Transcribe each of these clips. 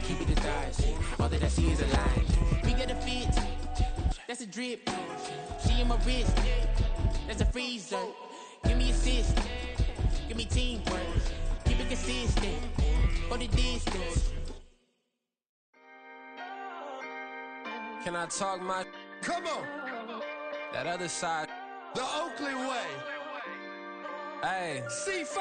keep it disguised. All that I see is a lie. We got a fit, that's a drip. She in my wrist, that's a freezer. Give me assist, give me teamwork. Keep it consistent, go the distance. Can I talk my? Come on. That other side. The Oakley way. Hey. C5.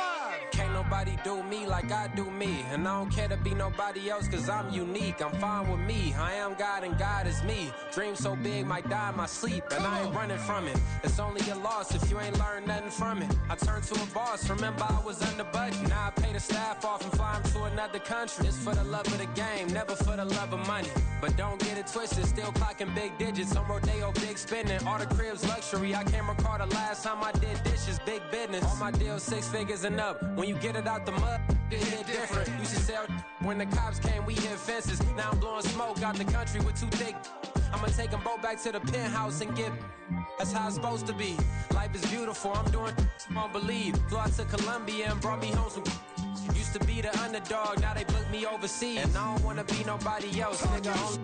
Can't nobody do me like I do me. And I don't care to be nobody else cause I'm unique. I'm fine with me. I am God and God is me. Dream so big might die in my sleep. And I ain't running from it. It's only a loss if you ain't learned nothing from it. I turned to a boss. Remember I was under budget. Now I pay the staff off and fly them to another country. It's for the love of the game, never for the love of money. But don't get it twisted, still clocking big digits. On Rodeo, big spending. All the cribs luxury. I can't recall the last time I did dishes. Big business. All my deals 6 figures and up. When you get it out the mud, it hit different. Used to sell when the cops came, we hit fences. Now I'm blowing smoke out the country with 2 thick. I'ma take them both back to the penthouse and get. That's how it's supposed to be. Life is beautiful, I'm doing won't believe. Flew out to Colombia and brought me home some. Used to be the underdog, now they book me overseas. And I don't wanna be nobody else, nigga.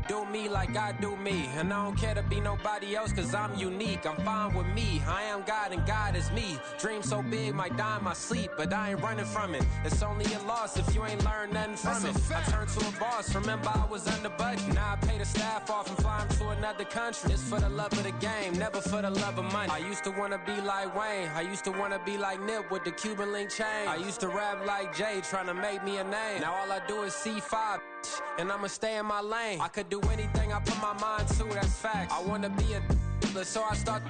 Do me like I do me. And I don't care to be nobody else cause I'm unique. I'm fine with me. I am God and God is me. Dream so big might die in my sleep, but I ain't running from it. It's only a loss if you ain't learned nothing from it. I turned to a boss. Remember I was under budget. Now I pay the staff off and fly them to another country. It's for the love of the game, never for the love of money. I used to wanna be like Wayne. I used to wanna be like Nip with the Cuban link chain. I used to rap like Jay trying to make me a name. Now all I do is C5 and I'ma stay in my lane. I could do anything I put my mind to, that's facts. I wanna be a so I start.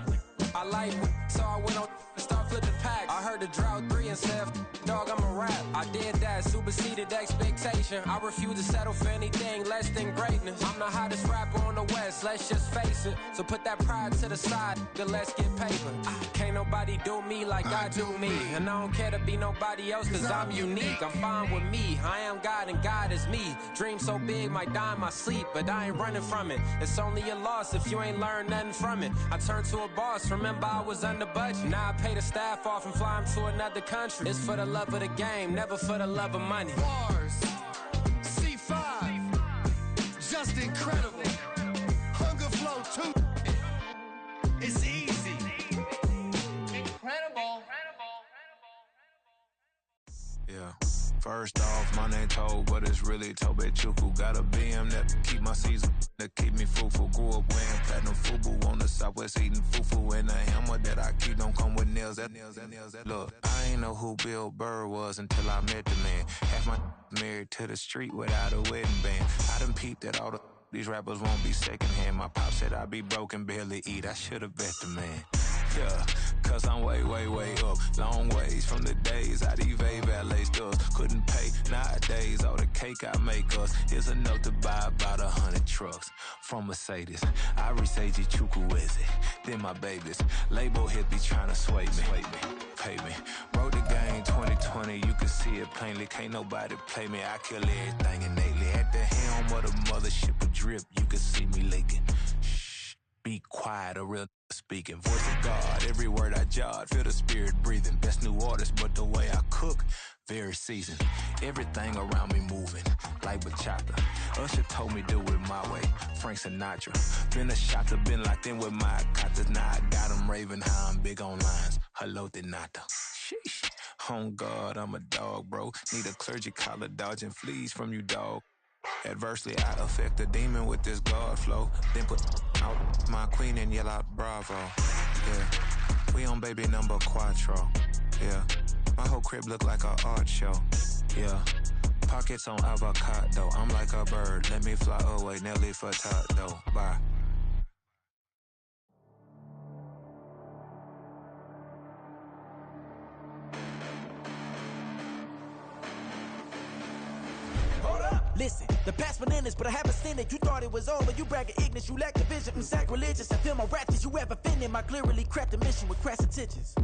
I like so I went on and start flipping packs. I heard the drought 3 and said, dog, I'm a rap. I did that, superseded expectation. I refuse to settle for anything less than greatness. I'm the hottest rapper on the West, let's just face it. So put that pride to the side, then let's get paper. Can't nobody do me like I do me. And I don't care to be nobody else cause I'm unique. I'm fine with me, I am God and God is me. Dream so big might die in my sleep, but I ain't running from it. It's only a loss if you ain't learned nothing from it. I turned to a boss, remember I was under budget. Now I pay the staff off and fly them to another country. It's for the love of the game, never for the love of money. Bars. C5. Just incredible. Hunger Flow 2. It's easy. Incredible. Yeah. First off, my name Toad, but it's really Tobe Chuku. Got a BM that keep my season, that keep me fruitful. Grew up wearing platinum FUBU on the Southwest eating fufu. And the hammer that I keep don't come with nails. Look, I ain't know who Bill Burr was until I met the man. Half my married to the street without a wedding band. I done peeped that all these rappers won't be secondhand. My pop said I'd be broken, barely eat. I should've bet the man. Yeah, cause I'm way up. Long ways from the days I eVay valet stores. Couldn't pay nowadays. All the cake I make us is enough to buy about 100 trucks from Mercedes. I Seiji Chukwueze, then my babies. Label hit be trying to sway me. Pay me. Wrote the game 2020, you can see it plainly. Can't nobody play me. I kill everything innately. At the helm of the mothership of drip, you can see me leaking. Shh, be quiet, a real speaking. Voice of God, every word I jot. Feel the spirit breathing. Best new artist, but the way I cook, very seasoned. Everything around me moving, like bachata. Usher told me do it my way. Frank Sinatra. Been a shotter, been locked in with my katas. Now I got them raving how I'm big on lines. Hello, Denata. Sheesh. On God, I'm a dog, bro. Need a clergy collar, dodging fleas from you, dog. Adversely, I affect the demon with this God flow. Then put out my queen and yell out bravo. Yeah, we on baby number quattro. Yeah, my whole crib look like a art show. Yeah, pockets on avocado. I'm like a bird, let me fly away. Nelly Furtado, bye. Listen, the past bananas, but I haven't seen it. You thought it was over, you bragging ignorance, you lack the vision. I'm sacrilegious, I feel my raptors, you ever offended my clearly crafted mission with crass intentions.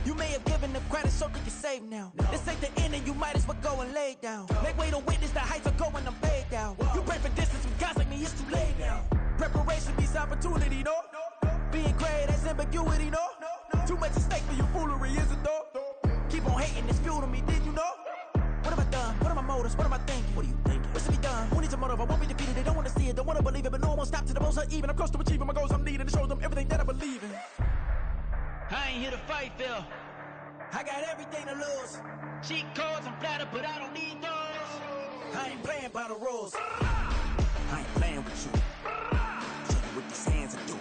You may have given them credit, so they can save now. This ain't the end, and you might as well go and lay down. Make way to witness the heights are going, I'm paid down. You pray for distance with guys like me, it's too late now. Preparation beats opportunity, no? Being great, that's ambiguity, no? Too much at stake for your foolery, is it though? Keep on hating, it's fuel to me, did you know? What have I done? What are my motives? What am I thinking? What are you thinking? to be done. Who needs a motive? I won't be defeated. They don't want to see it, don't want to believe it, but no one will stop to the most even. I'm close to achieving my goals. I'm needing to show them everything that I believe in. I ain't here to fight, Phil. I got everything to lose. Cheat codes, I'm flattered, but I don't need those. I ain't playing by the rules. I ain't playing with you. Show you what these hands are doing.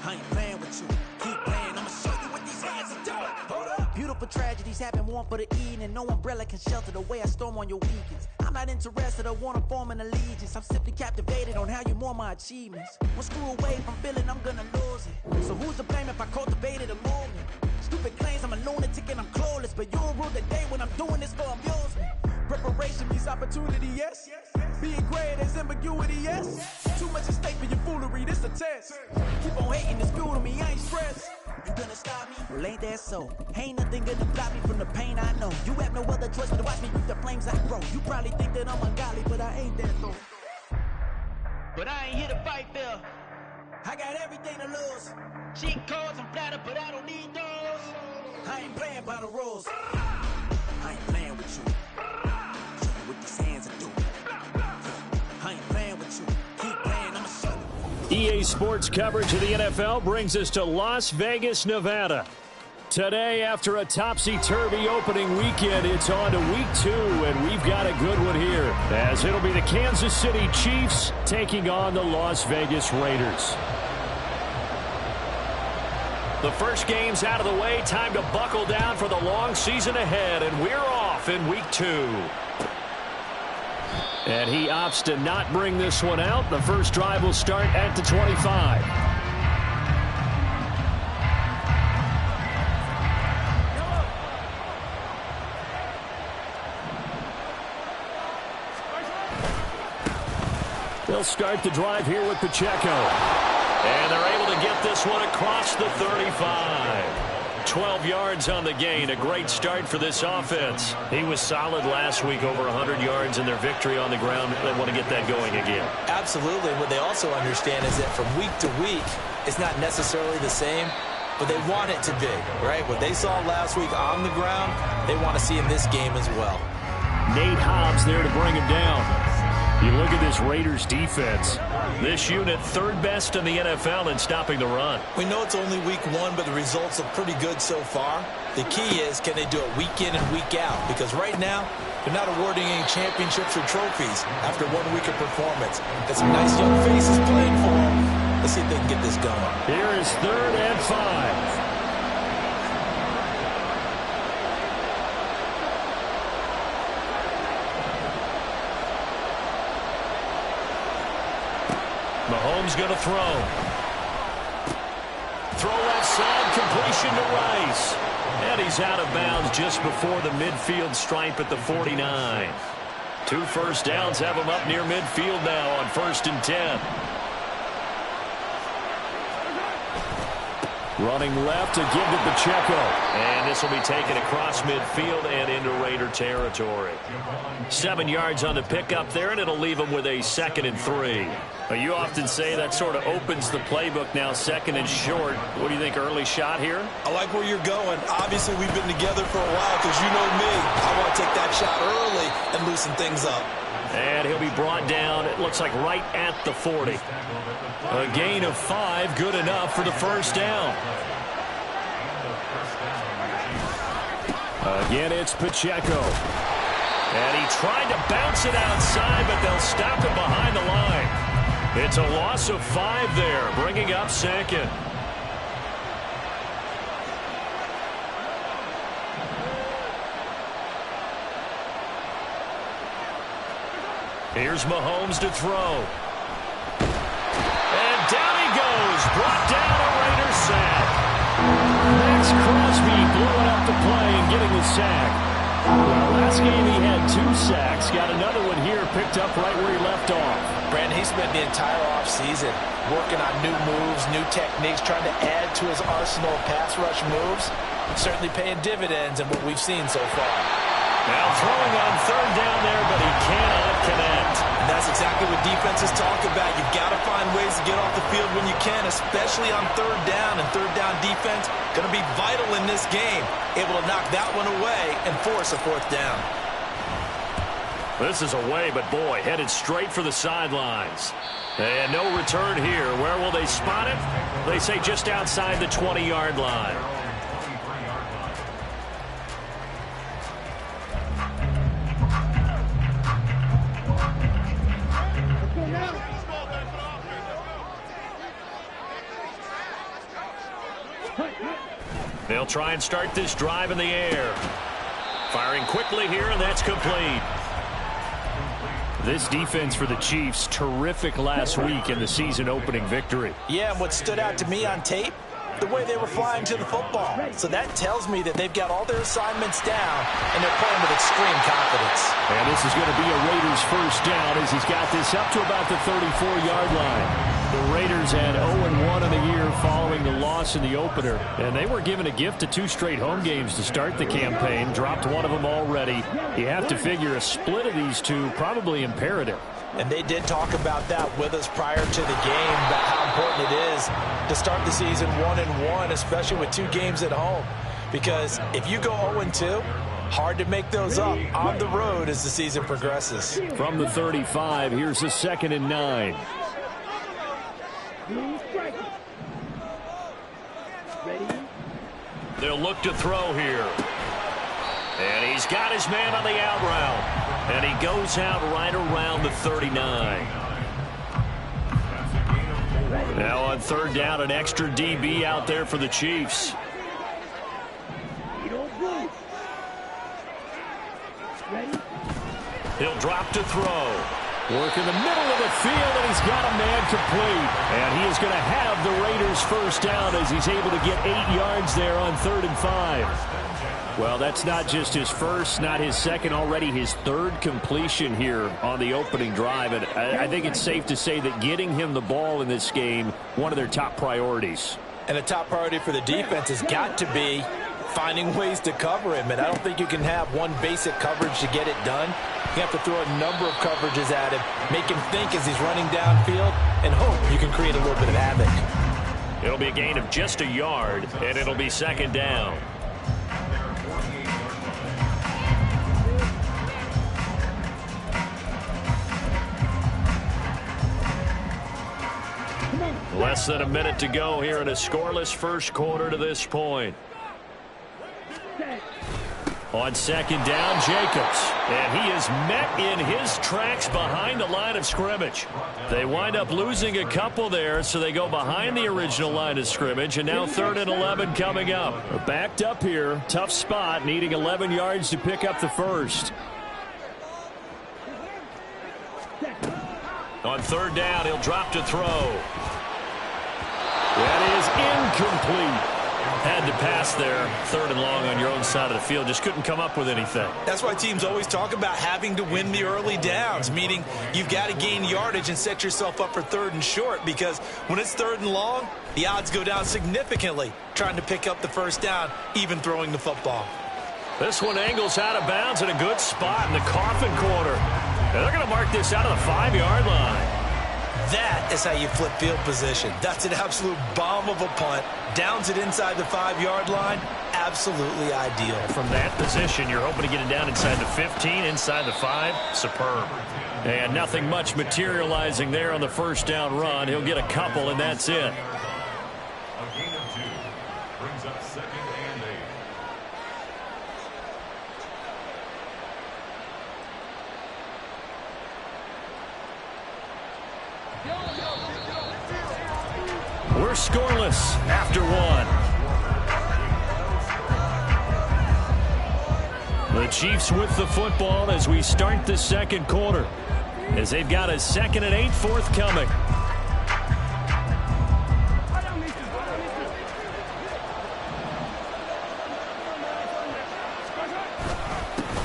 I ain't playing with you. Keep playing, I'ma show you what these hands are doing. Hold up. Beautiful tragedies happen, one for the evening. No umbrella can shelter the way I storm on your weekends. I'm not interested, I wanna form an allegiance. I'm simply captivated on how you more my achievements. One screw away from feeling I'm gonna lose it. So who's to blame if I cultivated a movement? Stupid claims I'm a lunatic and I'm clueless, but you'll rule the day when I'm doing this for amusement. Preparation means opportunity, yes. Being great is ambiguity, yes. Too much at stake for your foolery, this a test. Keep on hating, it's fuel to me, I ain't stressed. You gonna stop me? Well, ain't that so? Ain't nothing gonna block me from the pain I know. You have no other choice but to watch me reap the flames I grow. You probably think that I'm ungodly, but I ain't that though. But I ain't here to fight, Phil. I got everything to lose. Cheat codes, I'm flattered, but I don't need those. I ain't playing by the rules. I ain't playing with you. Show you what these hands are doing. I ain't playing with you. Keep playing, I'ma show you. EA Sports coverage of the NFL brings us to Las Vegas, Nevada. Today, after a topsy-turvy opening weekend, it's on to week 2, and we've got a good one here, as it'll be the Kansas City Chiefs taking on the Las Vegas Raiders. The first game's out of the way. Time to buckle down for the long season ahead, and we're off in week 2. And he opts to not bring this one out. The first drive will start at the 25. They'll start the drive here with Pacheco. And they're able to get this one across the 35. 12 yards on the gain. A great start for this offense. He was solid last week, over 100 yards in their victory on the ground. They want to get that going again. Absolutely. What they also understand is that from week to week, it's not necessarily the same, but they want it to be, right? What they saw last week on the ground, they want to see in this game as well. Nate Hobbs there to bring him down. You look at this Raiders defense. This unit, third best in the NFL in stopping the run. We know it's only week 1, but the results look pretty good so far. The key is, can they do it week in and week out? Because right now, they're not awarding any championships or trophies after 1 week of performance. Got some nice young faces playing for them. Let's see if they can get this going. Here is 3rd and 5. Mahomes going to throw. Throw left side, completion to Rice. And he's out of bounds just before the midfield stripe at the 49. 2 first downs have him up near midfield now on 1st and 10. Running left to give to Pacheco. And this will be taken across midfield and into Raider territory. 7 yards on the pickup there, and it'll leave them with a 2nd and 3. You often say that sort of opens the playbook now, 2nd and short. What do you think, early shot here? I like where you're going. Obviously, we've been together for a while because you know me. I want to take that shot early and loosen things up. And he'll be brought down, it looks like right at the 40. A gain of 5, good enough for the first down. Again, it's Pacheco. And he tried to bounce it outside, but they'll stop him behind the line. It's a loss of 5 there, bringing up 2nd. Here's Mahomes to throw. And down he goes. Brought down a Raiders sack. Max Crosby blowing up the play and getting the sack. Well, last game he had 2 sacks. Got another one here picked up right where he left off. Brandon, he spent the entire offseason working on new moves, new techniques, trying to add to his arsenal of pass rush moves. Certainly paying dividends in what we've seen so far. Now throwing on 3rd down there, but he cannot connect. And that's exactly what defenses talk about. You've got to find ways to get off the field when you can, especially on 3rd down. And 3rd down defense going to be vital in this game. Able to knock that one away and force a 4th down. This is away, but boy, headed straight for the sidelines. And no return here. Where will they spot it? They say just outside the 20-yard line. They'll try and start this drive in the air. Firing quickly here, and that's complete. This defense for the Chiefs, terrific last week in the season opening victory. Yeah, and what stood out to me on tape, the way they were flying to the football. So that tells me that they've got all their assignments down, and they're playing with extreme confidence. And this is going to be a Raiders first down as he's got this up to about the 34-yard line. The Raiders had 0-1 in the year following the loss in the opener, and they were given a gift of 2 straight home games to start the campaign, dropped one of them already. You have to figure a split of these two probably imperative. And they did talk about that with us prior to the game, about how important it is to start the season 1-1, especially with 2 games at home. Because if you go 0-2, hard to make those up on the road as the season progresses. From the 35, here's a 2nd and 9. They'll look to throw here. And he's got his man on the out route. And he goes out right around the 39. Now on 3rd down, an extra DB out there for the Chiefs. He'll drop to throw. Work in the middle of the field, and he's got a man complete. And he is going to have the Raiders first down as he's able to get 8 yards there on 3rd and 5. Well, that's not just his first, not his second, already his 3rd completion here on the opening drive. And I think it's safe to say that getting him the ball in this game, one of their top priorities. And a top priority for the defense has got to be finding ways to cover him. And I don't think you can have one basic coverage to get it done. You have to throw a number of coverages at him, make him think as he's running downfield, and hope you can create a little bit of havoc. It'll be a gain of just a yard, and it'll be 2nd down. Less than a minute to go here in a scoreless first quarter to this point. On 2nd down, Jacobs. And he is met in his tracks behind the line of scrimmage. They wind up losing a couple there, so they go behind the original line of scrimmage, and now 3rd and 11 coming up. We're backed up here. Tough spot, needing 11 yards to pick up the first. On 3rd down, he'll drop to throw. That is incomplete. Had to pass there, 3rd and long on your own side of the field. Just couldn't come up with anything. That's why teams always talk about having to win the early downs, meaning you've got to gain yardage and set yourself up for 3rd and short, because when it's 3rd and long, the odds go down significantly trying to pick up the first down, even throwing the football. This one angles out of bounds in a good spot in the coffin corner. And they're going to mark this out of the 5-yard line. That is how you flip field position. That's an absolute bomb of a punt. Downs it inside the 5-yard line. Absolutely ideal. From that position, you're hoping to get it down inside the 15, inside the 5. Superb. And nothing much materializing there on the first down run. He'll get a couple, and that's it. A gain of 2 brings up 2nd and 8. We're scoreless after 1. The Chiefs with the football as we start the 2nd quarter, as they've got a 2nd and 8 forthcoming.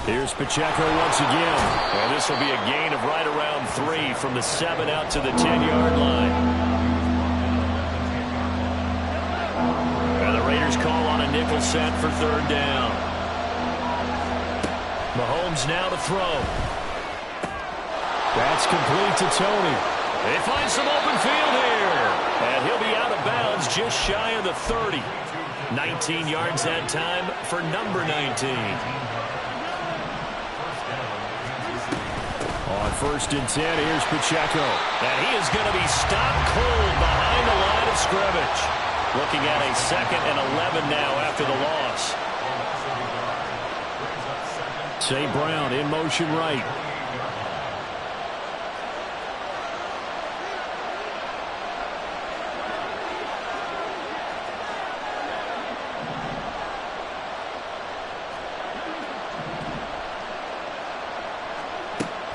Here's Pacheco once again. And this will be a gain of right around 3 from the 7 out to the 10-yard line. And the Raiders call on a nickel set for 3rd down. Mahomes now to throw. That's complete to Tony. They find some open field here. And he'll be out of bounds just shy of the 30. 19 yards that time for number 19. On 1st and 10, here's Pacheco. And he is going to be stopped cold behind the line of scrimmage. Looking at a 2nd and 11 now after the loss. St. Brown in motion right.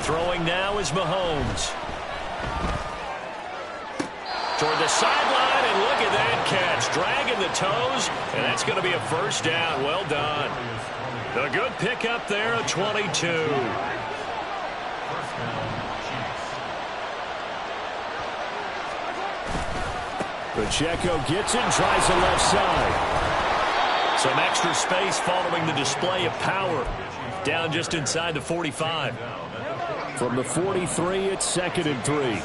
Throwing now is Mahomes. Toward the sideline, and look at that catch. Dragging the toes, and that's going to be a 1st down. Well done. A good pickup there at 22. Pacheco gets it and tries the left side. Some extra space following the display of power. Down just inside the 45. From the 43, it's 2nd and 3.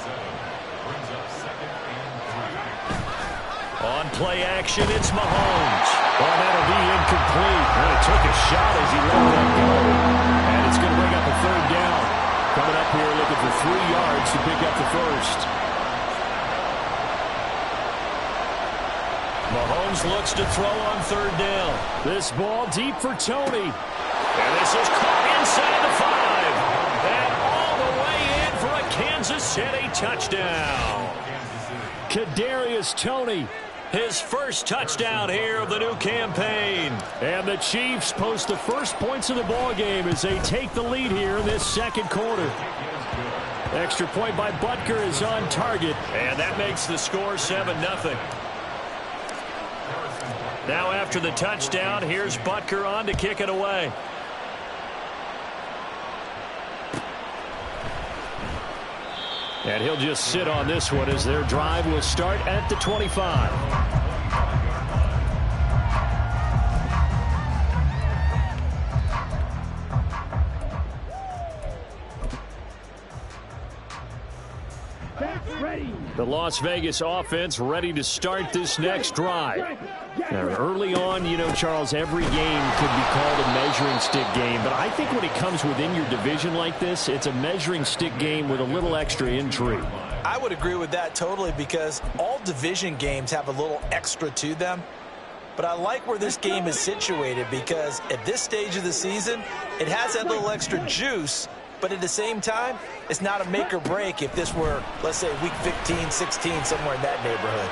On play action, it's Mahomes. Oh, that'll be incomplete. Well, he took a shot as he let that go. And it's going to bring up a 3rd down. Coming up here looking for 3 yards to pick up the 1st. Mahomes looks to throw on 3rd down. This ball deep for Tony. And this is caught inside the 5. And all the way in for a Kansas City touchdown. Kadarius Toney. His first touchdown here of the new campaign. And the Chiefs post the first points of the ball game as they take the lead here in this 2nd quarter. Extra point by Butker is on target. And that makes the score 7-0. Now after the touchdown, here's Butker on to kick it away. And he'll just sit on this one as their drive will start at the 25. The Las Vegas offense ready to start this next drive. Now, early on, you know, Charles, every game could be called a measuring stick game. But I think when it comes within your division like this, it's a measuring stick game with a little extra intrigue. I would agree with that totally because all division games have a little extra to them. But I like where this game is situated because at this stage of the season, it has that little extra juice. But at the same time, it's not a make or break if this were, let's say, week 15, 16, somewhere in that neighborhood.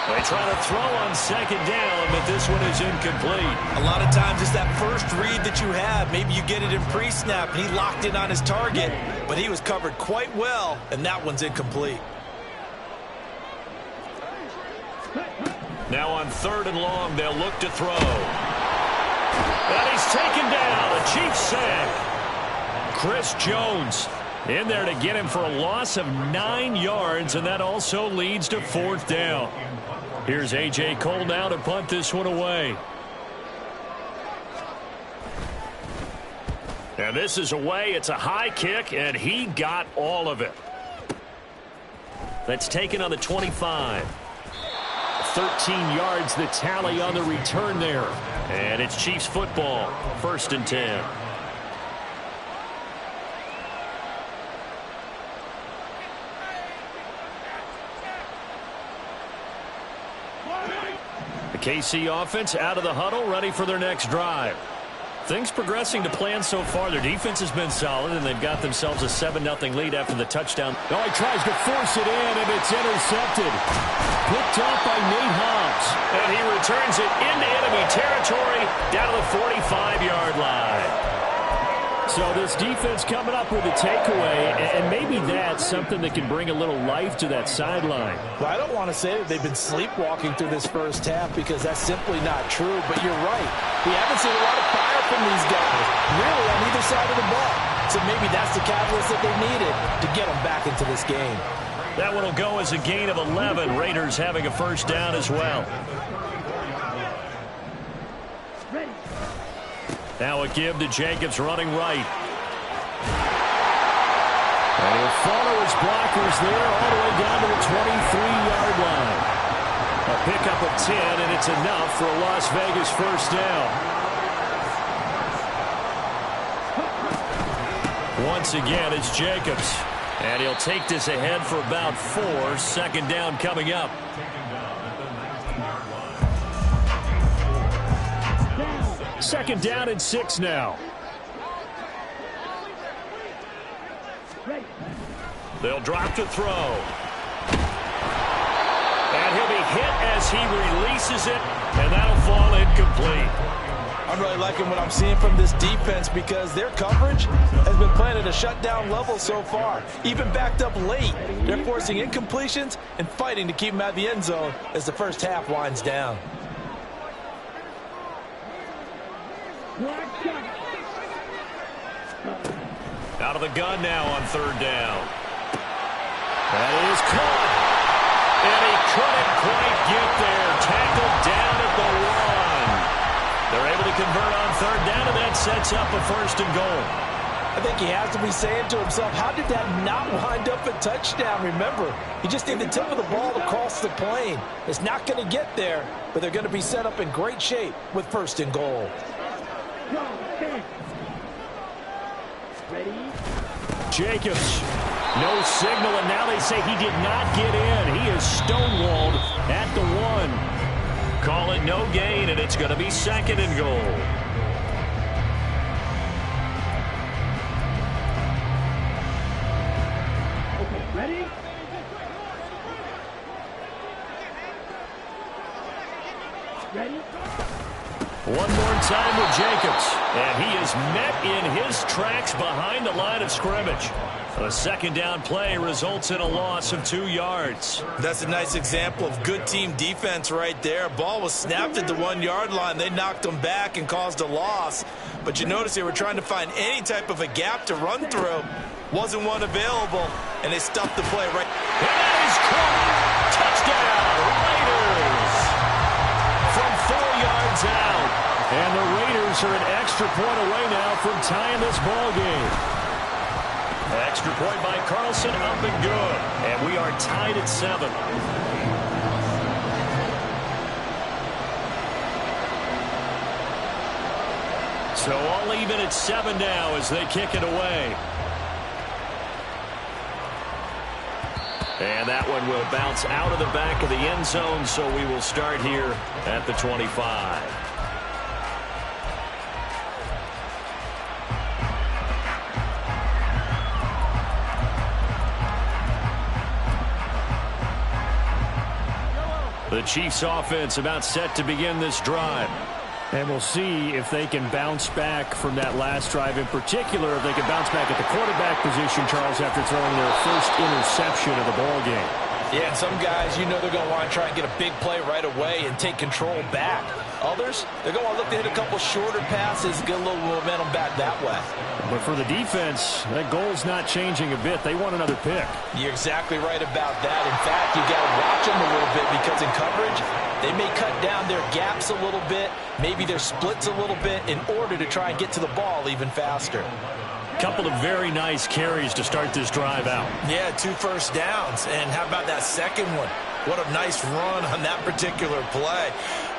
They try to throw on 2nd down, but this one is incomplete. A lot of times it's that first read that you have. Maybe you get it in pre-snap, and he locked in on his target, but he was covered quite well, and that one's incomplete. Now on 3rd and long, they'll look to throw. And he's taken down. A Chiefs sack. Chris Jones in there to get him for a loss of 9 yards, and that also leads to 4th down. Here's A.J. Cole now to punt this one away. And this is away. It's a high kick, and he got all of it. That's taken on the 25. 13 yards the tally on the return there. And it's Chiefs football. 1st and 10. The KC offense out of the huddle, ready for their next drive. Things progressing to plan so far. Their defense has been solid, and they've got themselves a 7-0 lead after the touchdown. Oh, he tries to force it in, and it's intercepted. Picked off by Nate Hobbs. And he returns it into enemy territory down to the 45-yard line. So this defense coming up with a takeaway, and maybe that's something that can bring a little life to that sideline. Well, I don't want to say that they've been sleepwalking through this first half because that's simply not true, but you're right. We haven't seen a lot of fire from these guys, really, on either side of the ball. So maybe that's the catalyst that they needed to get them back into this game. That one will go as a gain of 11. Raiders having a 1st down as well. Now a give to Jacobs running right. And he'll follow his blockers there all the way down to the 23-yard line. A pickup of 10, and it's enough for a Las Vegas 1st down. Once again, it's Jacobs. And he'll take this ahead for about 4. 2nd down coming up. Second down and 6 now. They'll drop to throw. And he'll be hit as he releases it, and that'll fall incomplete. I'm really liking what I'm seeing from this defense because their coverage has been playing at a shutdown level so far. Even backed up late, they're forcing incompletions and fighting to keep them out of the end zone as the first half winds down. Out of the gun now on 3rd down. That is caught. And he couldn't quite get there. Tackled down at the 1. They're able to convert on 3rd down, and that sets up a 1st and goal. I think he has to be saying to himself, how did that not wind up a touchdown? Remember, you just need the tip of the ball across the plane. It's not going to get there, but they're going to be set up in great shape with 1st and goal. Jacobs, no signal, and now they say he did not get in. He is stonewalled at the 1. Call it no gain, and it's going to be 2nd and goal. Ready? Ready? One more time with Jacobs, and he is met in his tracks behind the line of scrimmage. A 2nd down play results in a loss of 2 yards. That's a nice example of good team defense right there. Ball was snapped at the 1-yard line. They knocked them back and caused a loss. But you notice they were trying to find any type of a gap to run through. Wasn't one available, and they stuffed the play right. And that is caught. Touchdown, Raiders. From 4 yards out. And the Raiders are an extra point away now from tying this ball game. Extra point by Carlson, up and good. And we are tied at 7. So all even at 7 now as they kick it away. And that one will bounce out of the back of the end zone, so we will start here at the 25. The Chiefs offense about set to begin this drive. And we'll see if they can bounce back from that last drive. In particular, if they can bounce back at the quarterback position, Charles, after throwing their first interception of the ball game. Yeah, and some guys, you know they're going to want to try and get a big play right away and take control back. Others, they're going to look to hit a couple shorter passes, get a little momentum back that way. But for the defense, that goal's not changing a bit. They want another pick. You're exactly right about that. In fact, you got to watch them a little bit because in coverage, they may cut down their gaps a little bit, maybe their splits a little bit in order to try and get to the ball even faster. Couple of very nice carries to start this drive out. Yeah, 2 first downs. And how about that second one? What a nice run on that particular play.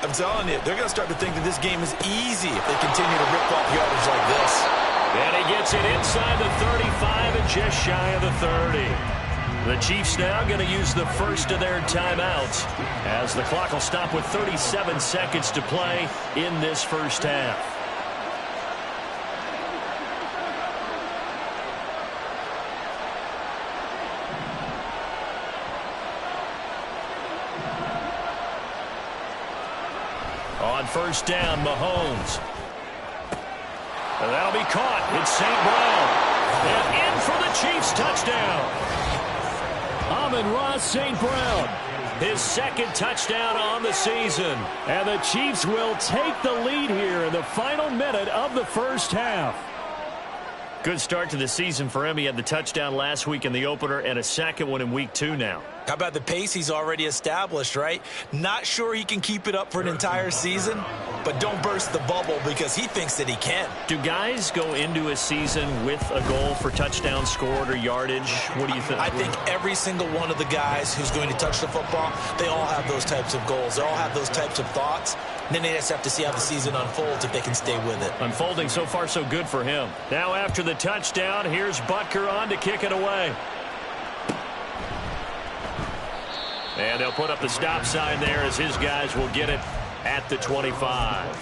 I'm telling you, they're going to start to think that this game is easy if they continue to rip off yardage like this. And he gets it inside the 35 and just shy of the 30. The Chiefs now going to use the first of their timeouts as the clock will stop with 37 seconds to play in this first half. On first down, Mahomes. And that'll be caught. It's St. Brown. And in for the Chiefs touchdown. Amon-Ra St. Brown. His 2nd touchdown on the season. And the Chiefs will take the lead here in the final minute of the first half. Good start to the season for him. He had the touchdown last week in the opener and a second one in week 2 now. How about the pace he's already established, right? Not sure he can keep it up for an entire season, but don't burst the bubble because he thinks that he can. Do guys go into a season with a goal for touchdown scored or yardage? What do you think? I think every single one of the guys who's going to touch the football, they all have those types of goals. They all have those types of thoughts. And then they just have to see how the season unfolds if they can stay with it. Unfolding so far so good for him. Now after the touchdown, here's Butker on to kick it away. And they'll put up the stop sign there as his guys will get it at the 25.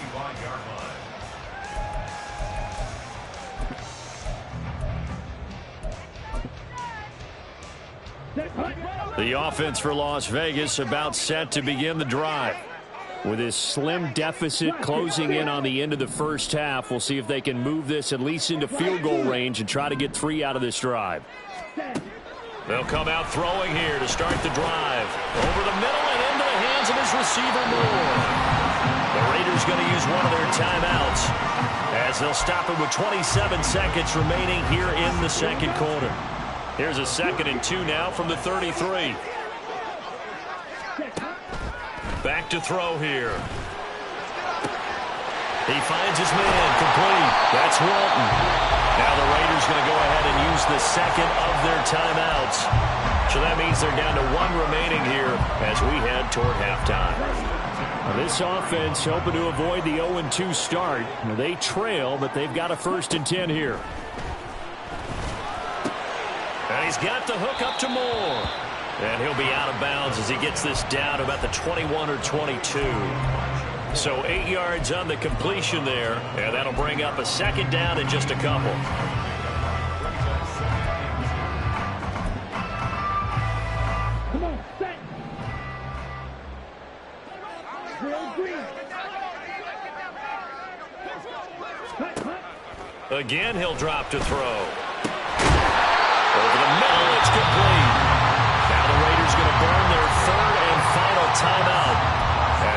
The offense for Las Vegas about set to begin the drive. With this slim deficit closing in on the end of the first half, we'll see if they can move this at least into field goal range and try to get 3 out of this drive. They'll come out throwing here to start the drive. Over the middle and into the hands of his receiver, Moore. The Raiders going to use one of their timeouts as they'll stop it with 27 seconds remaining here in the second quarter. Here's a 2nd and 2 now from the 33. Back to throw here. He finds his man, complete. That's Walton. Now the Raiders going to go ahead and use the second of their timeouts. So that means they're down to 1 remaining here as we head toward halftime. Now this offense hoping to avoid the 0-2 start. Now they trail, but they've got a 1st and 10 here. And he's got the hook up to Moore. And he'll be out of bounds as he gets this down about the 21 or 22. So 8 yards on the completion there. And that'll bring up a 2nd down and just a couple. Come on, set. Again, he'll drop to throw. Over the middle, it's complete. Now the Raiders going to burn their 3rd and final timeout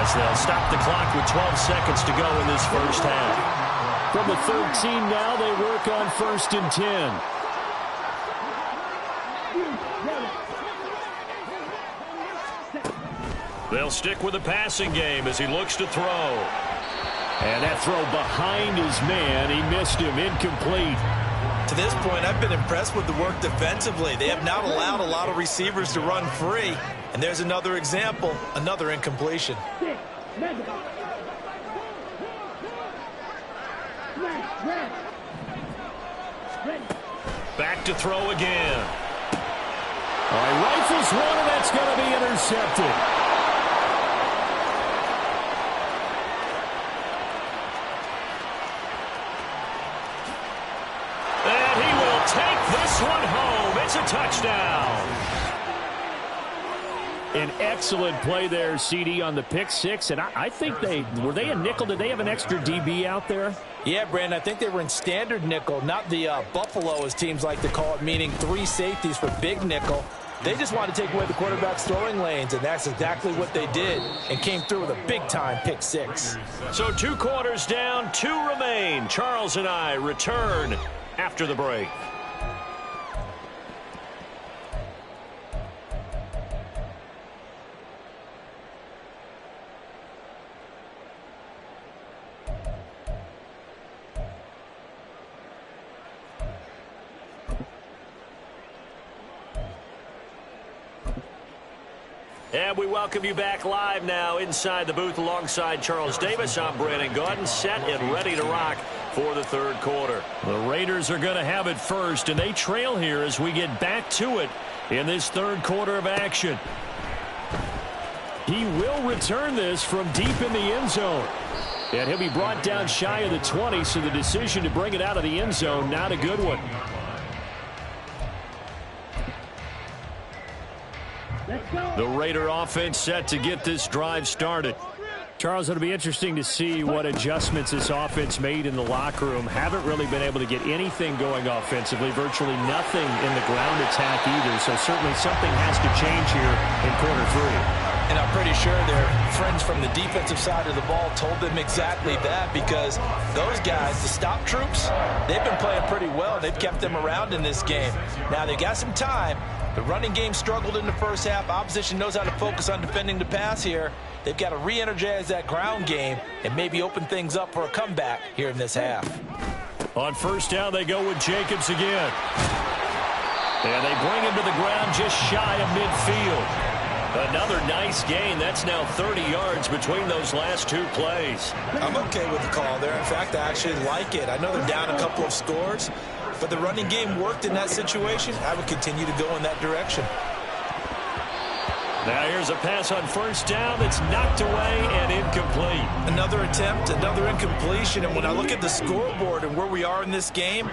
as they'll stop the clock with 12 seconds to go in this first half. From the 13 now, they work on 1st and 10. They'll stick with the passing game as he looks to throw. And that throw behind his man, he missed him, incomplete. To this point, I've been impressed with the work defensively. They have not allowed a lot of receivers to run free. And there's another example, another incompletion. Back to throw again. All right, rifles one, and that's going to be intercepted. One home. It's a touchdown. An excellent play there, CD, on the pick 6. And I think were they a nickel? Did they have an extra DB out there? Yeah, Brandon, I think they were in standard nickel, not the Buffalo, as teams like to call it, meaning 3 safeties for big nickel. They just wanted to take away the quarterback's throwing lanes, and that's exactly what they did and came through with a big-time pick 6. So 2 quarters down, 2 remain. Charles and I return after the break. And we welcome you back live now inside the booth alongside Charles Davis. I'm Brandon Gaudin, set and ready to rock for the 3rd quarter. The Raiders are going to have it first, and they trail here as we get back to it in this 3rd quarter of action. He will return this from deep in the end zone. And he'll be brought down shy of the 20, so the decision to bring it out of the end zone, not a good one. The Raider offense set to get this drive started. Charles, it'll be interesting to see what adjustments this offense made in the locker room. Haven't really been able to get anything going offensively, virtually nothing in the ground attack either. So certainly something has to change here in quarter 3. And I'm pretty sure their friends from the defensive side of the ball told them exactly that, because those guys, the stop troops, they've been playing pretty well. They've kept them around in this game. Now they've got some time. The running game struggled in the first half. Opposition knows how to focus on defending the pass here. They've got to re-energize that ground game and maybe open things up for a comeback here in this half. On 1st down, they go with Jacobs again. And they bring him to the ground just shy of midfield. Another nice gain. That's now 30 yards between those last two plays. I'm okay with the call there. In fact, I actually like it. I know they're down a couple of scores, but the running game worked in that situation. I would continue to go in that direction. Now here's a pass on first down that's knocked away and incomplete. Another attempt, another incompletion. And when I look at the scoreboard and where we are in this game,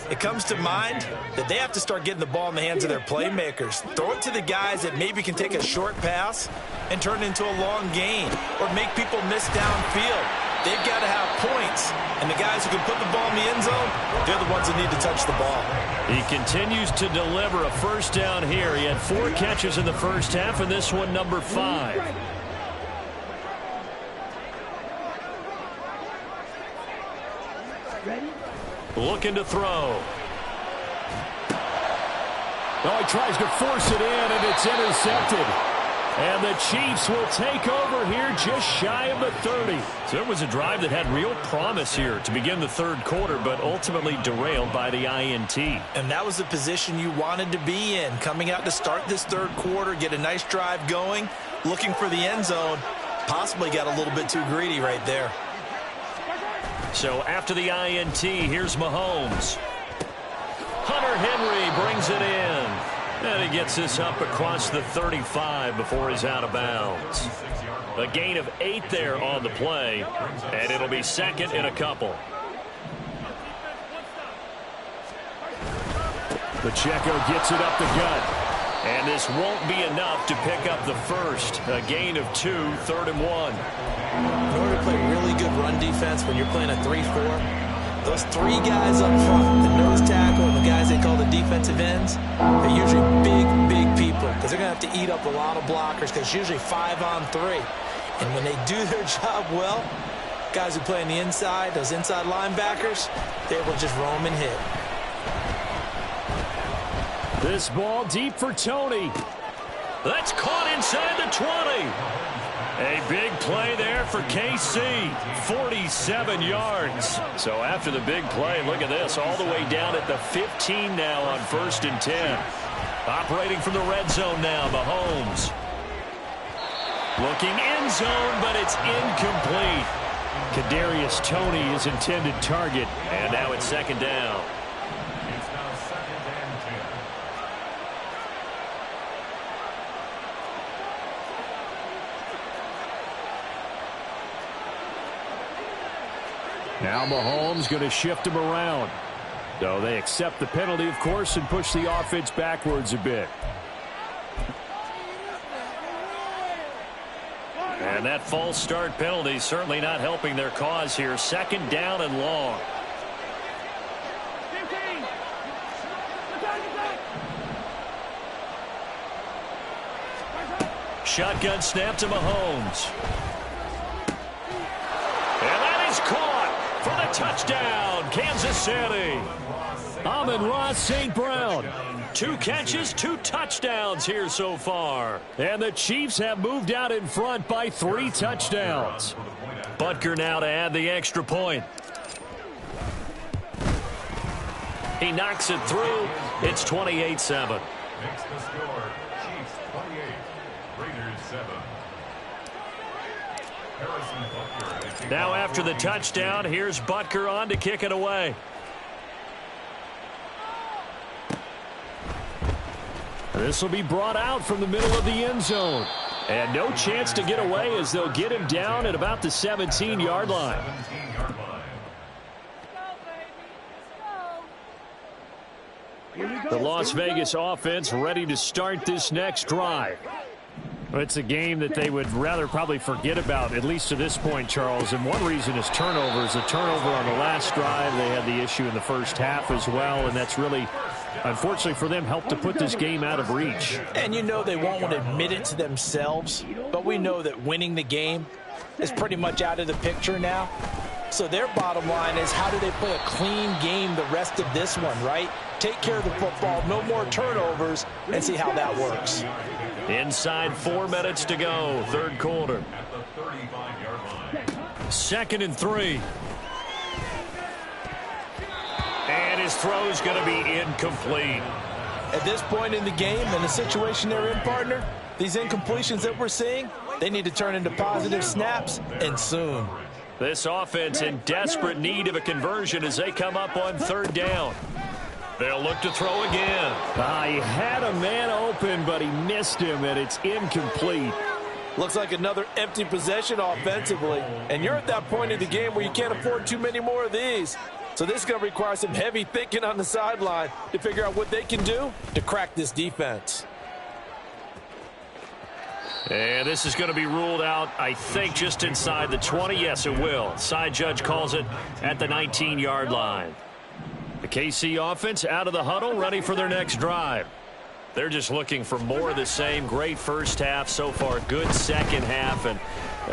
it comes to mind that they have to start getting the ball in the hands of their playmakers. Throw it to the guys that maybe can take a short pass and turn it into a long gain or make people miss downfield. They've got to have points. And the guys who can put the ball in the end zone, they're the ones that need to touch the ball. He continues to deliver a first down here. He had 4 catches in the first half, and this one number 5. Looking to throw. Oh, he tries to force it in, and it's intercepted. And the Chiefs will take over here just shy of the 30. So it was a drive that had real promise here to begin the third quarter, but ultimately derailed by the INT. And that was the position you wanted to be in, coming out to start this third quarter, get a nice drive going, looking for the end zone. Possibly got a little bit too greedy right there. So after the INT, here's Mahomes. Hunter Henry brings it in. And he gets this up across the 35 before he's out of bounds. A gain of 8 there on the play, and it'll be second and a couple. Pacheco gets it up the gut. And this won't be enough to pick up the first. A gain of 2, 3rd and 1. In order to play really good run defense when you're playing a 3-4, those 3 guys up front, the nose tackle and the guys they call the defensive ends, they're usually big people because they're going to have to eat up a lot of blockers because it's usually 5 on 3. And when they do their job well, guys who play on the inside, those inside linebackers, they're able to just roam and hit. This ball deep for Tony. That's caught inside the 20. A big play there for KC, 47 yards. So after the big play, look at this, all the way down at the 15 now on 1st and 10. Operating from the red zone now, Mahomes. Looking end zone, but it's incomplete. Kadarius Toney, his intended target. And now it's 2nd down. Now Mahomes going to shift him around. So they accept the penalty, of course, and push the offense backwards a bit. And that false start penalty certainly not helping their cause here. 2nd down and long. Shotgun snap to Mahomes. And that is caught for the touchdown, Kansas City. Amon-Ra St. Brown. 2 catches, 2 touchdowns here so far. And the Chiefs have moved out in front by 3 touchdowns. Butker now to add the extra point. He knocks it through. It's 28-7. Makes the score Chiefs 28, Raiders 7. Now after the touchdown, here's Butker on to kick it away. This will be brought out from the middle of the end zone. And no chance to get away as they'll get him down at about the 17-yard line. The Las Vegas offense ready to start this next drive. It's a game that they would rather probably forget about, at least to this point, Charles. And one reason is turnovers. A turnover on the last drive. They had the issue in the first half as well, and that's really, unfortunately for them, helped to put this game out of reach. And you know they won't want to admit it to themselves, but we know that winning the game is pretty much out of the picture now. So their bottom line is, how do they play a clean game the rest of this one, right? Take care of the football, no more turnovers, and see how that works. Inside 4 minutes to go, third quarter. 2nd and 3. And his throw is going to be incomplete. At this point in the game and the situation they're in, partner, These incompletions that we're seeing, they need to turn into positive snaps, and soon. This offense in desperate need of a conversion as they come up on 3rd down. They'll look to throw again. He had a man open, but he missed him, and it's incomplete. Looks like another empty possession offensively, and you're at that point in the game where you can't afford too many more of these. So this is going to require some heavy thinking on the sideline to figure out what they can do to crack this defense. And this is going to be ruled out, I think, just inside the 20. Yes, it will. Side judge calls it at the 19-yard line. The KC offense out of the huddle, ready for their next drive. They're just looking for more of the same. Great first half so far, good second half. And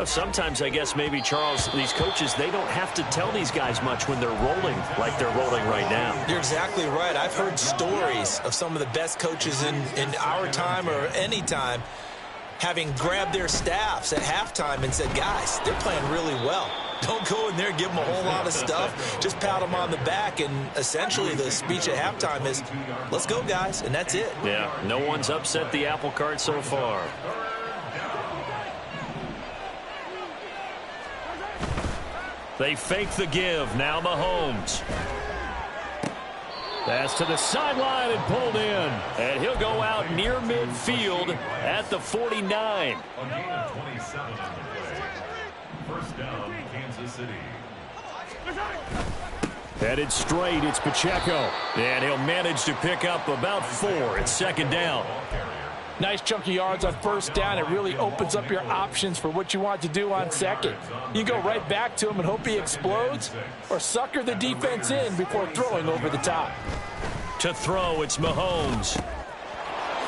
sometimes, I guess, maybe, Charles, these coaches, they don't have to tell these guys much when they're rolling like they're rolling right now. You're exactly right. I've heard stories of some of the best coaches in our time or any time having grabbed their staffs at halftime and said, guys, they're playing really well. Don't go in there and give them a whole lot of stuff. Just pat them on the back. And essentially the speech at halftime is, let's go, guys. And that's it. Yeah, no one's upset the apple cart so far. They fake the give. Now Mahomes. Pass to the sideline and pulled in. And he'll go out near midfield at the 49. A gain of 27 on the play. First down, Kansas City. Headed straight, it's Pacheco. And he'll manage to pick up about 4. It's 2nd down. Nice chunky yards on 1st down. It really opens up your options for what you want to do on 2nd. You go right back to him and hope he explodes, or sucker the defense in before throwing over the top. To throw, it's Mahomes.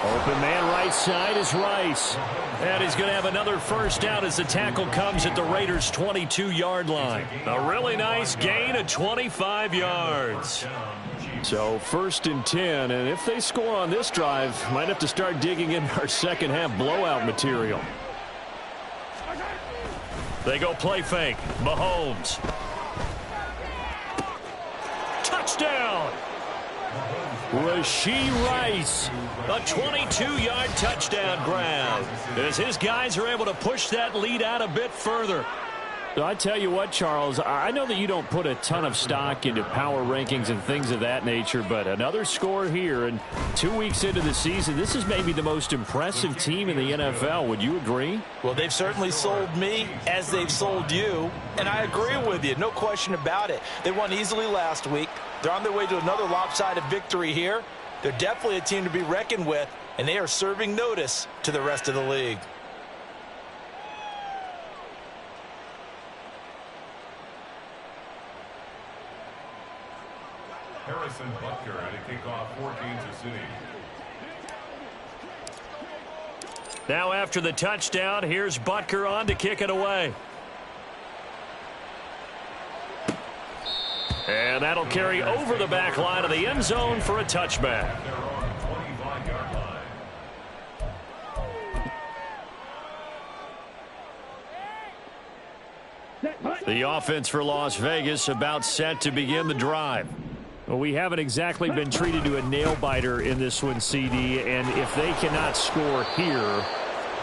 Open man right side is Rice. And he's going to have another 1st down as the tackle comes at the Raiders' 22-yard line. A really nice gain of 25 yards. So 1st and 10, and if they score on this drive, might have to start digging in our second half blowout material. They go play fake. Mahomes. Touchdown! Rashee Rice. A 22-yard touchdown grab as his guys are able to push that lead out a bit further. So I tell you what, Charles, I know that you don't put a ton of stock into power rankings and things of that nature, but another score here, and 2 weeks into the season, this is maybe the most impressive team in the NFL. Would you agree? Well, they've certainly sold me as they've sold you, and I agree with you, no question about it. They won easily last week. They're on their way to another lopsided victory here. They're definitely a team to be reckoned with, and they are serving notice to the rest of the league. Harrison Butker at a kickoff for Kansas City. Now after the touchdown, here's Butker on to kick it away. And that'll carry over the back line of the end zone for a touchback. They're on the 25-yard line. The offense for Las Vegas about set to begin the drive. Well, we haven't exactly been treated to a nail-biter in this one, CD, and if they cannot score here,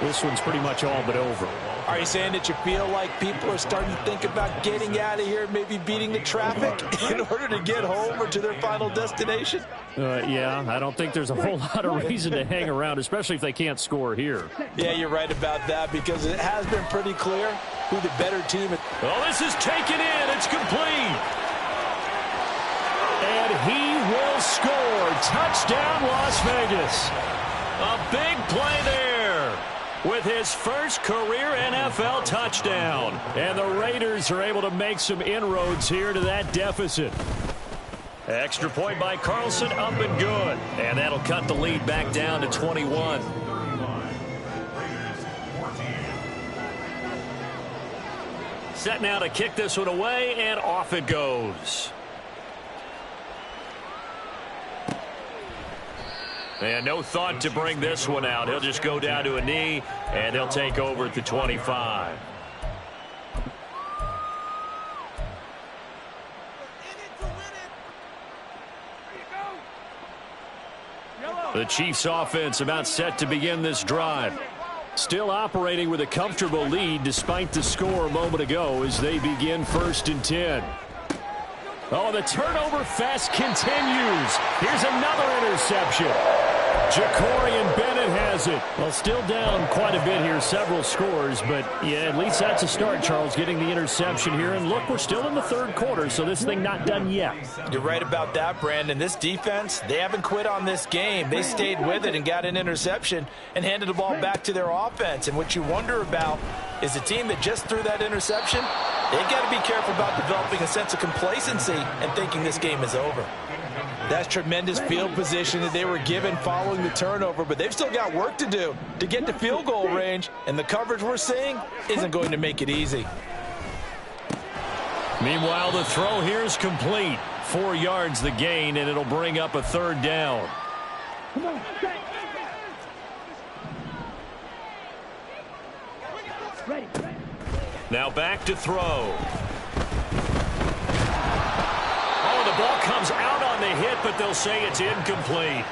this one's pretty much all but over. Are you saying that you feel like people are starting to think about getting out of here, maybe beating the traffic in order to get home or to their final destination? Yeah, I don't think there's a whole lot of reason to hang around, especially if they can't score here. Yeah, you're right about that, because it has been pretty clear who the better team is. Well, this is taken in. It's complete. And he will score. Touchdown, Las Vegas. A big play there with his first career NFL touchdown. And the Raiders are able to make some inroads here to that deficit. Extra point by Carlson, up and good. And that'll cut the lead back down to 21. Set now to kick this one away, and off it goes. And no thought to bring this one out. He'll just go down to a knee, and he'll take over at the 25. The Chiefs offense about set to begin this drive. Still operating with a comfortable lead despite the score a moment ago as they begin 1st and 10. Oh, the turnover fest continues. Here's another interception. Jacorian Bennett has it. Well, still down quite a bit here, several scores, but yeah, at least that's a start, Charles, getting the interception here. And look, we're still in the 3rd quarter, so this thing not done yet. You're right about that, Brandon. This defense, they haven't quit on this game. They stayed with it and got an interception and handed the ball back to their offense. And what you wonder about is the team that just threw that interception, they've got to be careful about developing a sense of complacency and thinking this game is over. That's tremendous field position that they were given following the turnover, but they've still got work to do to get to field goal range, and the coverage we're seeing isn't going to make it easy. Meanwhile, the throw here is complete. 4 yards the gain, and it'll bring up a 3rd down. Now back to throw. The ball comes out on the hit, but they'll say it's incomplete.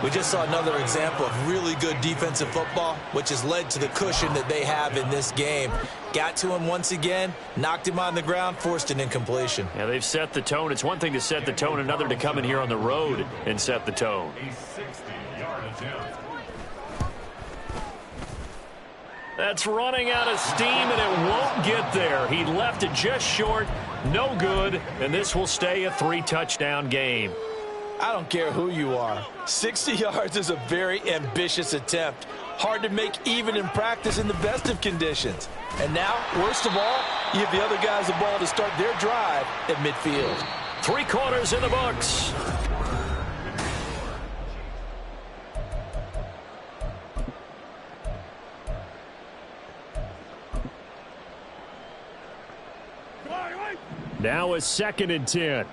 We just saw another example of really good defensive football, which has led to the cushion that they have in this game. Got to him once again, knocked him on the ground, forced an incompletion. Yeah, they've set the tone. It's one thing to set the tone, another to come in here on the road and set the tone. A 60-yard attempt. That's running out of steam, and it won't get there. He left it just short. No good, and this will stay a 3-touchdown game. I don't care who you are. 60 yards is a very ambitious attempt. Hard to make even in practice in the best of conditions. And now, worst of all, you give the other guys the ball to start their drive at midfield. 3 quarters in the books. Now a 2nd and 10.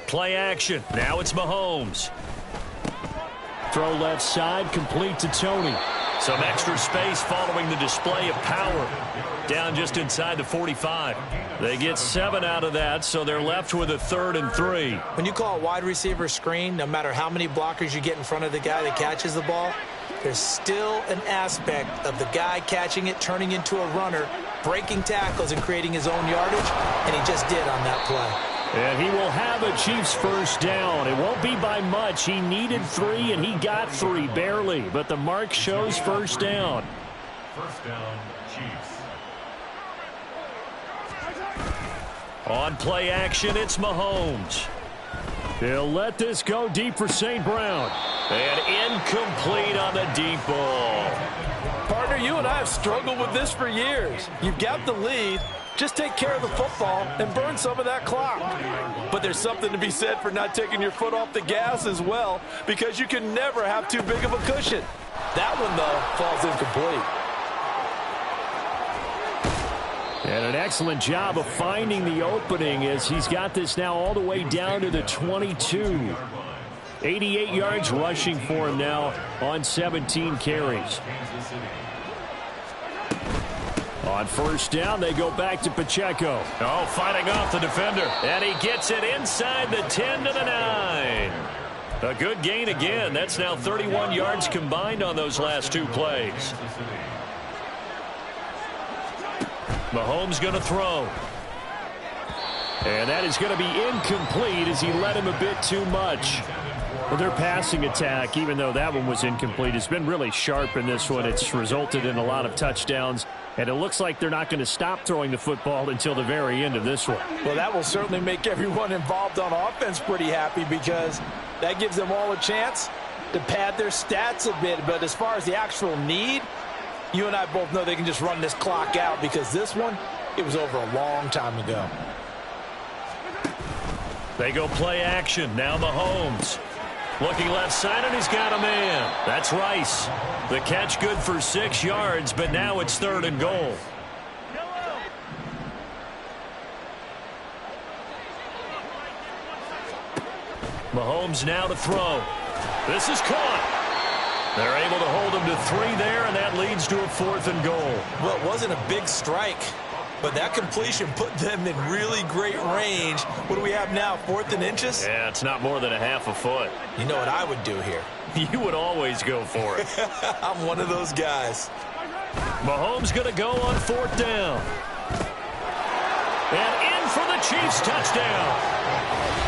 Play action. Now it's Mahomes. Throw left side, complete to Tony. Some extra space following the display of power. Down just inside the 45. They get 7 out of that, so they're left with a 3rd and 3. When you call a wide receiver screen, no matter how many blockers you get in front of the guy that catches the ball, there's still an aspect of the guy catching it, turning into a runner, breaking tackles and creating his own yardage, and he just did on that play. And he will have a Chiefs 1st down. It won't be by much. He needed 3, and he got 3, barely. But the mark shows 1st down. 1st down, Chiefs. On play action, it's Mahomes. He'll let this go deep for St. Brown. And incomplete on the deep ball. Partner, you and I have struggled with this for years. You've got the lead. Just take care of the football and burn some of that clock. But there's something to be said for not taking your foot off the gas as well, because you can never have too big of a cushion. That one, though, falls incomplete. And an excellent job of finding the opening as he's got this now all the way down to the 22. 88 yards rushing for him now on 17 carries. On 1st down, they go back to Pacheco. Oh, fighting off the defender. And he gets it inside the 10 to the 9. A good gain again. That's now 31 yards combined on those last 2 plays. Mahomes going to throw. And that is going to be incomplete as he led him a bit too much. Well, their passing attack, even though that one was incomplete, has been really sharp in this one. It's resulted in a lot of touchdowns, and it looks like they're not going to stop throwing the football until the very end of this one. Well, that will certainly make everyone involved on offense pretty happy, because that gives them all a chance to pad their stats a bit. But as far as the actual need, you and I both know they can just run this clock out, because this one, it was over a long time ago. They go play action. Now Mahomes. Looking left side, and he's got a man. That's Rice. The catch good for 6 yards, but now it's 3rd and goal. Mahomes now to throw. This is caught. They're able to hold him to 3 there, and that leads to a 4th and goal. Well, it wasn't a big strike, but that completion put them in really great range. What do we have now, 4th and inches? Yeah, it's not more than a half a foot. You know what I would do here? You would always go for it. I'm one of those guys. Mahomes going to go on 4th down. And in for the Chiefs touchdown.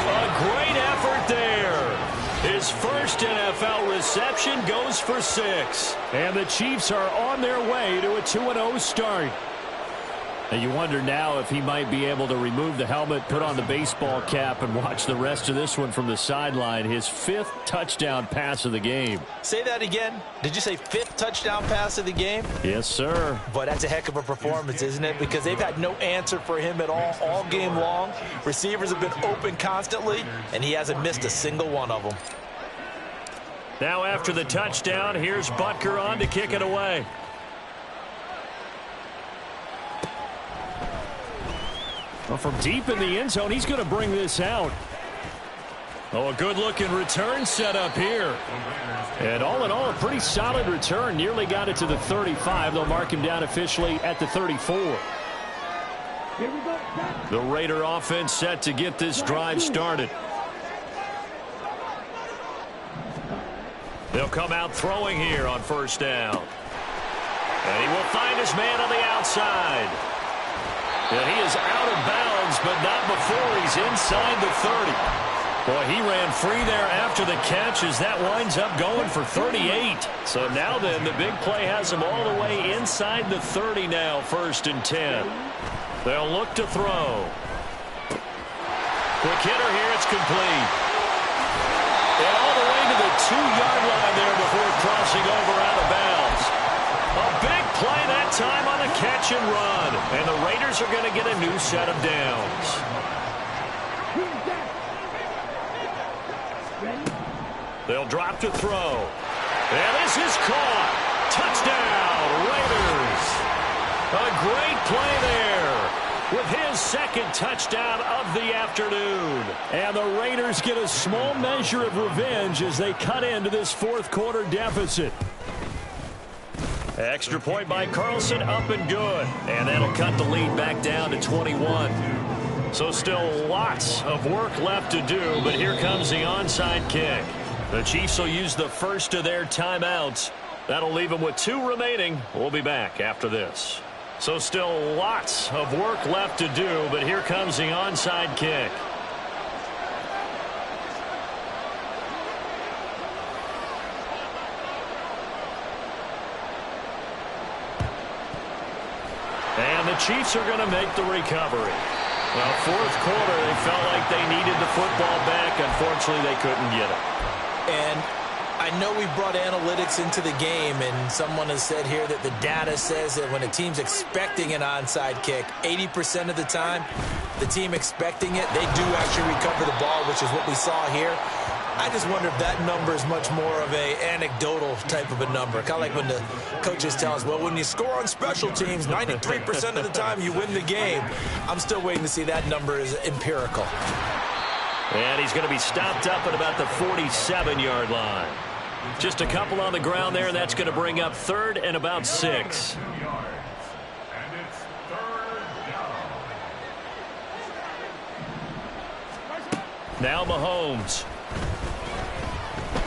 A great effort there. His first NFL reception goes for 6. And the Chiefs are on their way to a 2-0 start. And you wonder now if he might be able to remove the helmet, put on the baseball cap, and watch the rest of this one from the sideline. His 5th touchdown pass of the game. Say that again. Did you say 5th touchdown pass of the game? Yes, sir. But that's a heck of a performance, isn't it? Because they've had no answer for him at all game long. Receivers have been open constantly, and he hasn't missed a single one of them. Now after the touchdown, here's Butker on to kick it away. Well, from deep in the end zone, he's going to bring this out. Oh, a good-looking return set up here. And all in all, a pretty solid return. Nearly got it to the 35. They'll mark him down officially at the 34. The Raider offense set to get this drive started. They'll come out throwing here on 1st down. And he will find his man on the outside. And he is out of bounds, but not before he's inside the 30. Boy, he ran free there after the catch as that winds up going for 38. So now then, the big play has him all the way inside the 30 now, 1st and 10. They'll look to throw. Quick hitter here, it's complete. And all the way to the 2-yard line there before crossing over out of bounds. A big play that time on the catch and run. And the Raiders are going to get a new set of downs. They'll drop to throw. And this is caught. Touchdown, Raiders. A great play there with his 2nd touchdown of the afternoon. And the Raiders get a small measure of revenge as they cut into this 4th quarter deficit. Extra point by Carlson, up and good. And that'll cut the lead back down to 21. So still lots of work left to do, but here comes the onside kick. The Chiefs will use the first of their timeouts. That'll leave them with 2 remaining. We'll be back after this. So still lots of work left to do, but here comes the onside kick. And the Chiefs are going to make the recovery. Well, 4th quarter, they felt like they needed the football back. Unfortunately, they couldn't get it. And I know we brought analytics into the game, and someone has said here that the data says that when a team's expecting an onside kick, 80% of the time, the team expecting it, they do actually recover the ball, which is what we saw here. I just wonder if that number is much more of a anecdotal type of a number. Kind of like when the coaches tell us, well, when you score on special teams, 93% of the time you win the game. I'm still waiting to see that number is empirical. And he's going to be stopped up at about the 47-yard line. Just a couple on the ground there, and that's going to bring up 3rd and about 6. Now Mahomes.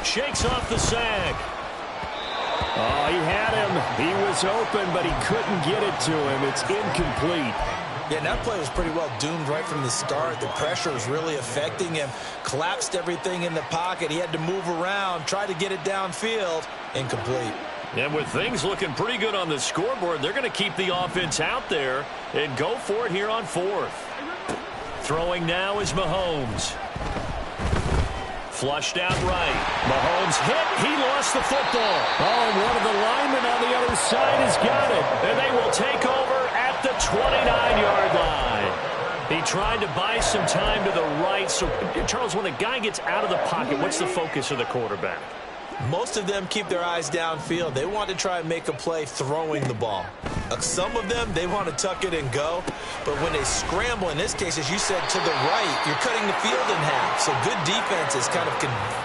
Shakes off the sack. Oh, he had him. He was open, but he couldn't get it to him. It's incomplete. Yeah, and that play was pretty well doomed right from the start. The pressure was really affecting him. Collapsed everything in the pocket. He had to move around, try to get it downfield. Incomplete. And with things looking pretty good on the scoreboard, they're going to keep the offense out there and go for it here on 4th. Throwing now is Mahomes. Flushed out right. Mahomes hit. He lost the football. Oh, and one of the linemen on the other side has got it. And they will take over at the 29-yard line. He tried to buy some time to the right. So, Charles, when a guy gets out of the pocket, what's the focus of the quarterback? Most of them keep their eyes downfield. They want to try and make a play throwing the ball. Some of them, they want to tuck it and go. But when they scramble, in this case, as you said, to the right, you're cutting the field in half. So good defenses kind of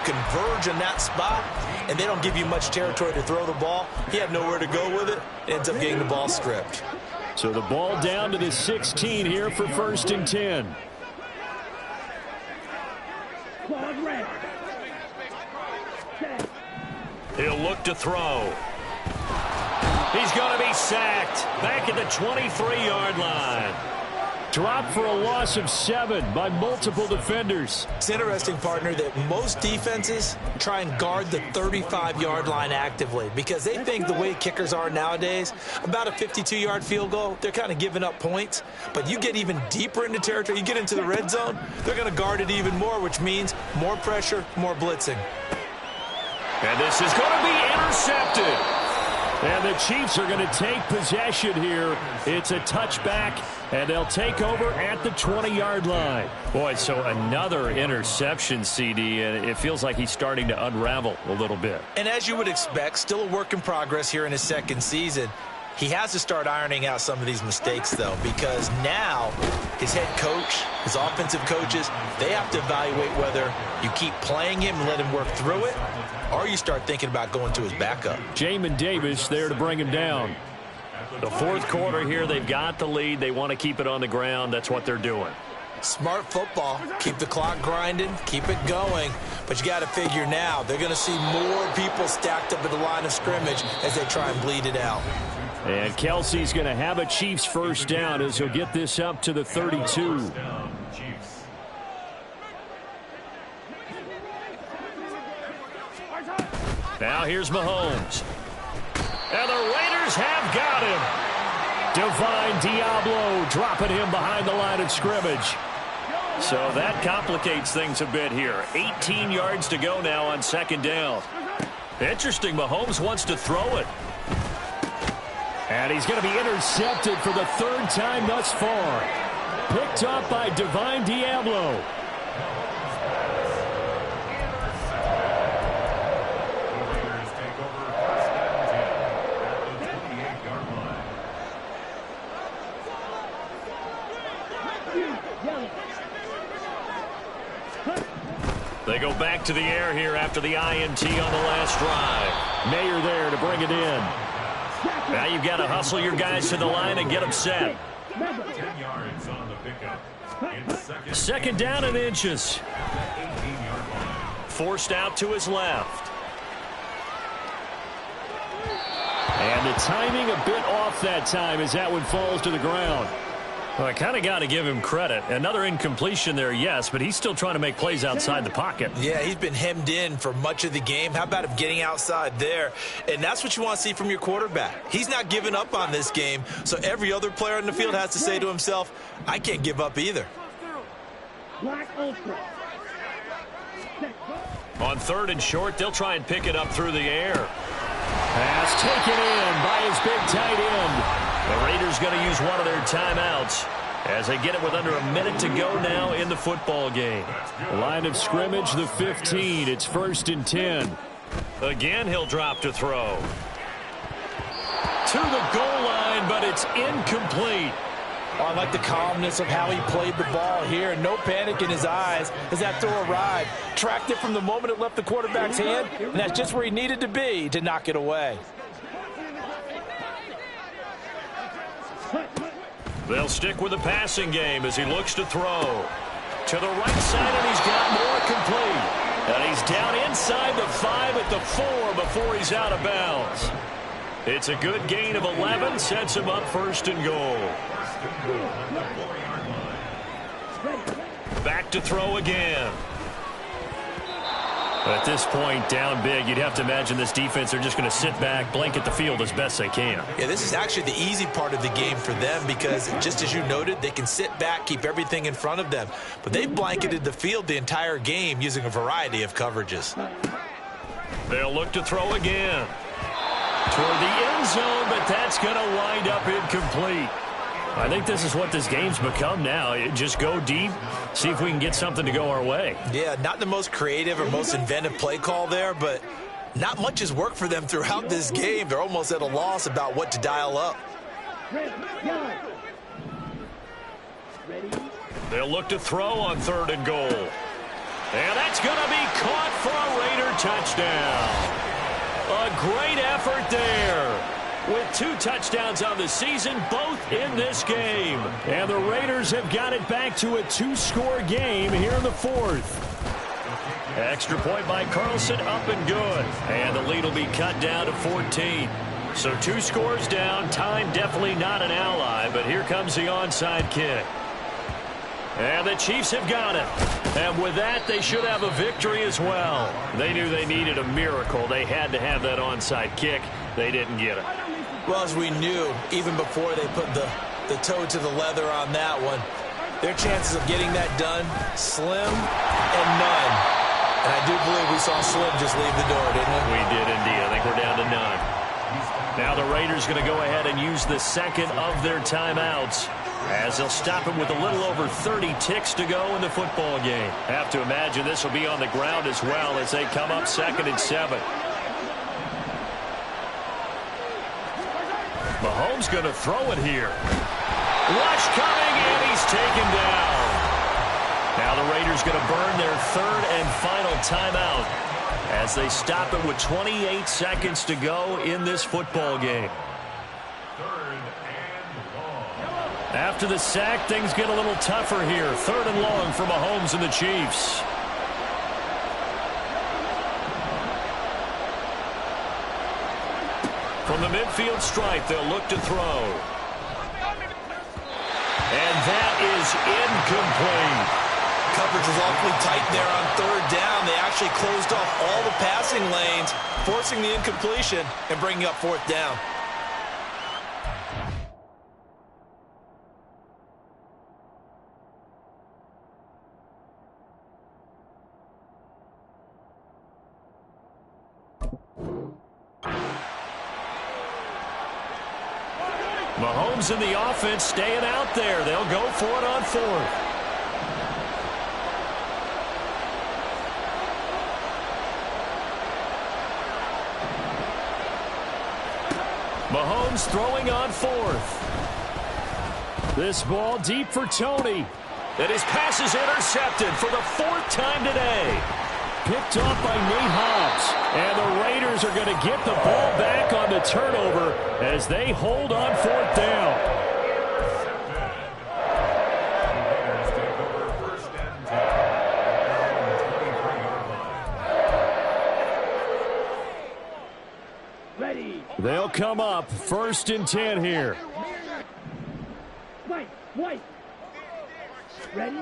converge in that spot, and they don't give you much territory to throw the ball. He had nowhere to go with it. Ends up getting the ball stripped. So the ball down to the 16 here for 1st and 10. He'll look to throw. He's going to be sacked back at the 23-yard line. Dropped for a loss of 7 by multiple defenders. It's interesting, partner, that most defenses try and guard the 35-yard line actively because they think the way kickers are nowadays, about a 52-yard field goal, they're kind of giving up points. But you get even deeper into territory, you get into the red zone, they're going to guard it even more, which means more pressure, more blitzing. And this is going to be intercepted. And the Chiefs are going to take possession here. It's a touchback, and they'll take over at the 20-yard line. Boy, so another interception, CD, and it feels like he's starting to unravel a little bit. And as you would expect, still a work in progress here in his second season. He has to start ironing out some of these mistakes, though, because now his head coach, his offensive coaches, they have to evaluate whether you keep playing him and let him work through it, or you start thinking about going to his backup. Jamin Davis there to bring him down. The 4th quarter here, they've got the lead. They want to keep it on the ground. That's what they're doing. Smart football. Keep the clock grinding. Keep it going. But you got to figure now, they're going to see more people stacked up at the line of scrimmage as they try and bleed it out. And Kelsey's going to have a Chiefs first down as he'll get this up to the 32. Now here's Mahomes. And the Raiders have got him. Divine Diablo dropping him behind the line of scrimmage. So that complicates things a bit here. 18 yards to go now on 2nd down. Interesting, Mahomes wants to throw it. And he's going to be intercepted for the 3rd time thus far. Picked up by Divine Diablo. They go back to the air here after the INT on the last drive. Mayer there to bring it in. Now you've got to hustle your guys to the line and get them set. 10 yards on the pickup. 2nd down and inches. Forced out to his left. And the timing a bit off that time as that one falls to the ground. Well, I kind of got to give him credit. Another incompletion there, yes, but he's still trying to make plays outside the pocket. Yeah, he's been hemmed in for much of the game. How about him getting outside there? And that's what you want to see from your quarterback. He's not giving up on this game, so every other player in the field has to say to himself, I can't give up either. On 3rd and short, they'll try and pick it up through the air. Pass taken in by his big tight end. The Raiders going to use one of their timeouts as they get it with under a minute to go now in the football game. Line of scrimmage, the 15. It's 1st and 10. Again, he'll drop to throw. To the goal line, but it's incomplete. Oh, I like the calmness of how he played the ball here. No panic in his eyes as that throw arrived. Tracked it from the moment it left the quarterback's hand, and that's just where he needed to be to knock it away. They'll stick with the passing game as he looks to throw. To the right side, and he's got more complete. And he's down inside the 5 at the 4 before he's out of bounds. It's a good gain of 11, sets him up 1st and goal. Back to throw again. At this point, down big, you'd have to imagine this defense are just going to sit back, blanket the field as best they can. Yeah, this is actually the easy part of the game for them because, just as you noted, they can sit back, keep everything in front of them. But they've blanketed the field the entire game using a variety of coverages. They'll look to throw again. Toward the end zone, but that's going to wind up incomplete. I think this is what this game's become now. Just go deep, see if we can get something to go our way. Yeah, not the most creative or most inventive play call there, but Not much has worked for them throughout this game. They're almost at a loss about what to dial up. They'll look to throw on 3rd and goal. And that's going to be caught for a Raider touchdown. A great effort there. With 2 touchdowns on the season, both in this game. And the Raiders have got it back to a 2-score game here in the 4th. Extra point by Carlson, up and good. And the lead will be cut down to 14. So 2 scores down. Time definitely not an ally, but here comes the onside kick. And the Chiefs have got it. And with that, they should have a victory as well. They knew they needed a miracle. They had to have that onside kick. They didn't get it. Well, as we knew, even before they put the toe to the leather on that one, their chances of getting that done, slim and none. And I do believe we saw Slim just leave the door, didn't we? We did indeed. I think we're down to none. Now the Raiders going to go ahead and use the second of their timeouts, as they'll stop it with a little over 30 ticks to go in the football game. Have to imagine this will be on the ground as well as they come up 2nd and 7. Mahomes going to throw it here. Rush coming, and he's taken down. Now the Raiders going to burn their 3rd and final timeout as they stop it with 28 seconds to go in this football game. After the sack, things get a little tougher here. 3rd and long for Mahomes and the Chiefs. From the midfield stripe, they'll look to throw. And that is incomplete. Coverage was awfully tight there on 3rd down. They actually closed off all the passing lanes, forcing the incompletion and bringing up 4th down. Mahomes and the offense staying out there. They'll go for it on 4th. Mahomes throwing on 4th. This ball deep for Tony. And his pass is intercepted for the 4th time today. Picked off by Nate Hobbs. And the Raiders are going to get the ball back on the turnover as they hold on 4th down. They'll come up 1st and 10 here. White. Ready?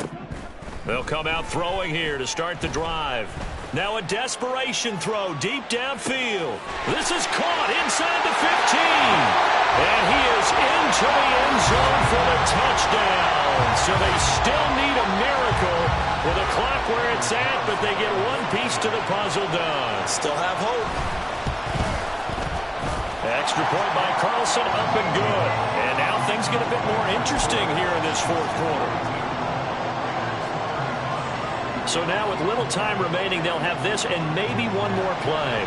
They'll come out throwing here to start the drive. Now a desperation throw deep downfield. This is caught inside the 15. And he is into the end zone for the touchdown. So they still need a miracle with the clock where it's at, but they get one piece to the puzzle done. Still have hope. Extra point by Carlson, up and good. And now things get a bit more interesting here in this 4th quarter. So now with little time remaining, they'll have this and maybe one more play.